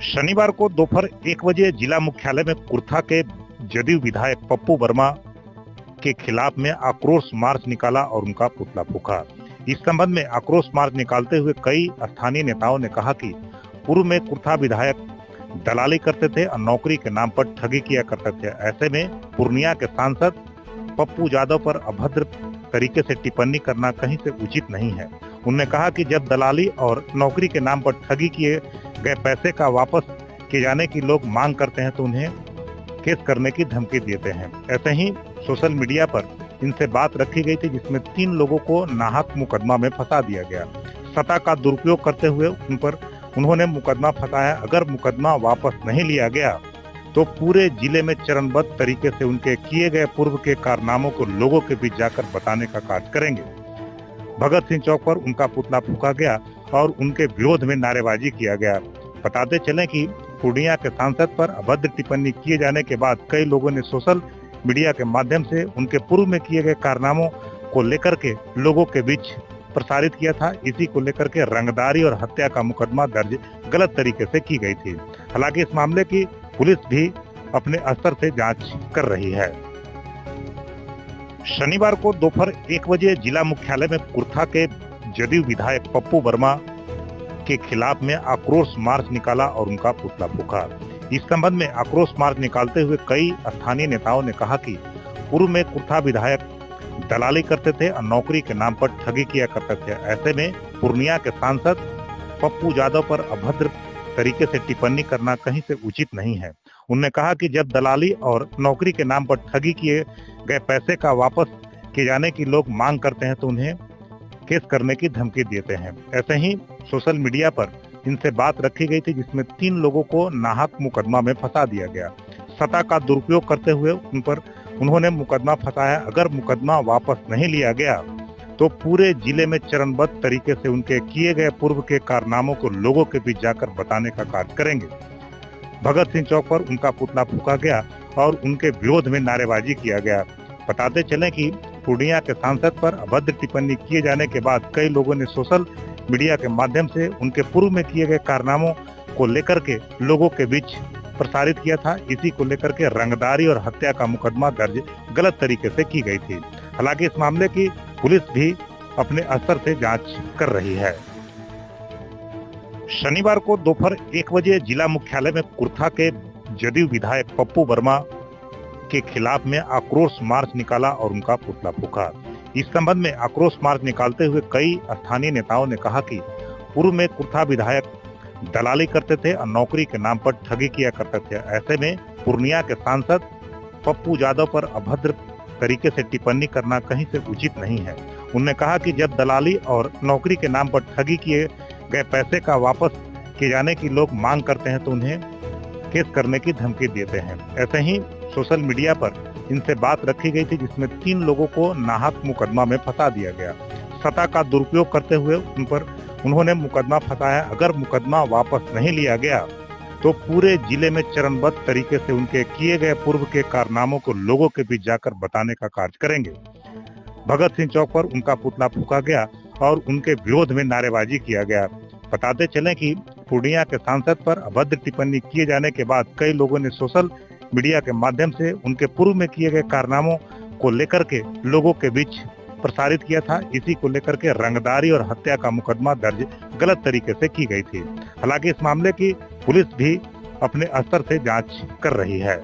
शनिवार को दोपहर 1 बजे जिला मुख्यालय में कुर्था के जदयू विधायक पप्पू वर्मा के खिलाफ में आक्रोश मार्च निकाला और उनका पुतला फूंका। इस संबंध में आक्रोश मार्च निकालते हुए कई स्थानीय नेताओं ने कहा कि पूर्व में कुर्था विधायक दलाली करते थे और नौकरी के नाम पर ठगी किया करते थे। ऐसे में पूर्णिया के सांसद पप्पू यादव पर अभद्र तरीके से टिप्पणी करना कहीं से उचित नहीं है। उन्होंने कहा कि जब दलाली और नौकरी के नाम पर ठगी किए गए पैसे का वापस किए जाने की लोग मांग करते हैं तो उन्हें केस करने की धमकी देते हैं। ऐसे ही सोशल मीडिया पर इनसे बात रखी गई थी जिसमें 3 लोगों को नाहक मुकदमा में फंसा दिया गया। सत्ता का दुरुपयोग करते हुए उन पर उन्होंने मुकदमा फंसाया। अगर मुकदमा वापस नहीं लिया गया तो पूरे जिले में चरणबद्ध तरीके से उनके किए गए पूर्व के कारनामों को लोगों के बीच जाकर बताने का कार्य करेंगे। भगत सिंह चौक पर उनका पुतला फूंका गया और उनके विरोध में नारेबाजी किया गया। बताते चलें कि पूर्णिया के सांसद पर अभद्र टिप्पणी किए जाने के बाद कई लोगों ने सोशल मीडिया के माध्यम से उनके पूर्व में किए गए कारनामों को लेकर के लोगों के बीच प्रसारित किया था। इसी को लेकर के रंगदारी और हत्या का मुकदमा दर्ज गलत तरीके से की गई थी। हालांकि इस मामले की पुलिस भी अपने स्तर से जांच कर रही है। शनिवार को दोपहर 1 बजे जिला मुख्यालय में कुर्था के जदयू विधायक पप्पू वर्मा के खिलाफ में आक्रोश मार्च निकाला और उनका पुतला फूंका। इस संबंध में आक्रोश मार्च निकालते हुए कई स्थानीय नेताओं ने कहा कि पूर्व में कुर्था विधायक दलाली करते थे और नौकरी के नाम पर ठगी किया करते थे। ऐसे में पूर्णिया के सांसद पप्पू यादव पर अभद्र तरीके से टिप्पणी करना कहीं से उचित नहीं है। उन्होंने कहा कि जब दलाली और नौकरी के नाम पर ठगी किए गए पैसे का वापस किए जाने की लोग मांग करते हैं तो उन्हें केस करने की धमकी देते हैं। ऐसे ही सोशल मीडिया पर इनसे बात रखी गई थी जिसमें 3 लोगों को नाहक मुकदमा में फंसा दिया गया। सत्ता का दुरुपयोग करते हुए उन पर उन्होंने मुकदमा फंसाया। अगर मुकदमा वापस नहीं लिया गया तो पूरे जिले में चरणबद्ध तरीके से उनके किए गए पूर्व के कारनामों को लोगों के बीच जाकर बताने का कार्य करेंगे। भगत सिंह चौक पर उनका पुतला फूंका गया और उनके विरोध में नारेबाजी किया गया। बताते चलें कि पूर्णिया के सांसद पर अभद्र टिप्पणी किए जाने के बाद कई लोगों ने सोशल मीडिया के माध्यम से उनके पूर्व में किए गए कारनामों को लेकर के लोगों के बीच प्रसारित किया था। इसी को लेकर के रंगदारी और हत्या का मुकदमा दर्ज गलत तरीके से की गई थी। हालांकि इस मामले की पुलिस भी अपने स्तर से जांच कर रही है। शनिवार को दोपहर 1 बजे जिला मुख्यालय में कुर्था के जदयू विधायक पप्पू वर्मा के खिलाफ में आक्रोश मार्च निकाला और उनका पुतला फूंका। इस संबंध में आक्रोश मार्च निकालते हुए कई स्थानीय नेताओं ने कहा कि पूर्व में कुर्था विधायक दलाली करते थे और नौकरी के नाम पर ठगी किया करते थे। ऐसे में पूर्णिया के सांसद पप्पू यादव पर अभद्र तरीके से टिप्पणी करना कहीं से उचित नहीं है। उन्होंने कहा कि जब दलाली और नौकरी के नाम पर ठगी किए गए पैसे का वापस किए जाने की लोग मांग करते हैं तो उन्हें केस करने की धमकी देते हैं। ऐसे ही सोशल मीडिया पर इनसे बात रखी गई थी जिसमें 3 लोगों को नाहक मुकदमा में फंसा दिया गया। सत्ता का दुरुपयोग करते हुए उन पर उन्होंने मुकदमा फंसाया। अगर मुकदमा वापस नहीं लिया गया तो पूरे जिले में चरणबद्ध तरीके से उनके किए गए पूर्व के कारनामों को लोगों के बीच जाकर बताने का कार्य करेंगे। भगत सिंह चौक पर उनका पुतला फूंका गया और उनके विरोध में नारेबाजी किया गया। बताते चलें कि पूर्णिया के सांसद पर अभद्र टिप्पणी किए जाने के बाद कई लोगों ने सोशल मीडिया के माध्यम से उनके पूर्व में किए गए कारनामों को लेकर के लोगों के बीच प्रसारित किया था। इसी को लेकर के रंगदारी और हत्या का मुकदमा दर्ज गलत तरीके से की गई थी। हालांकि इस मामले की पुलिस भी अपने स्तर से जांच कर रही है।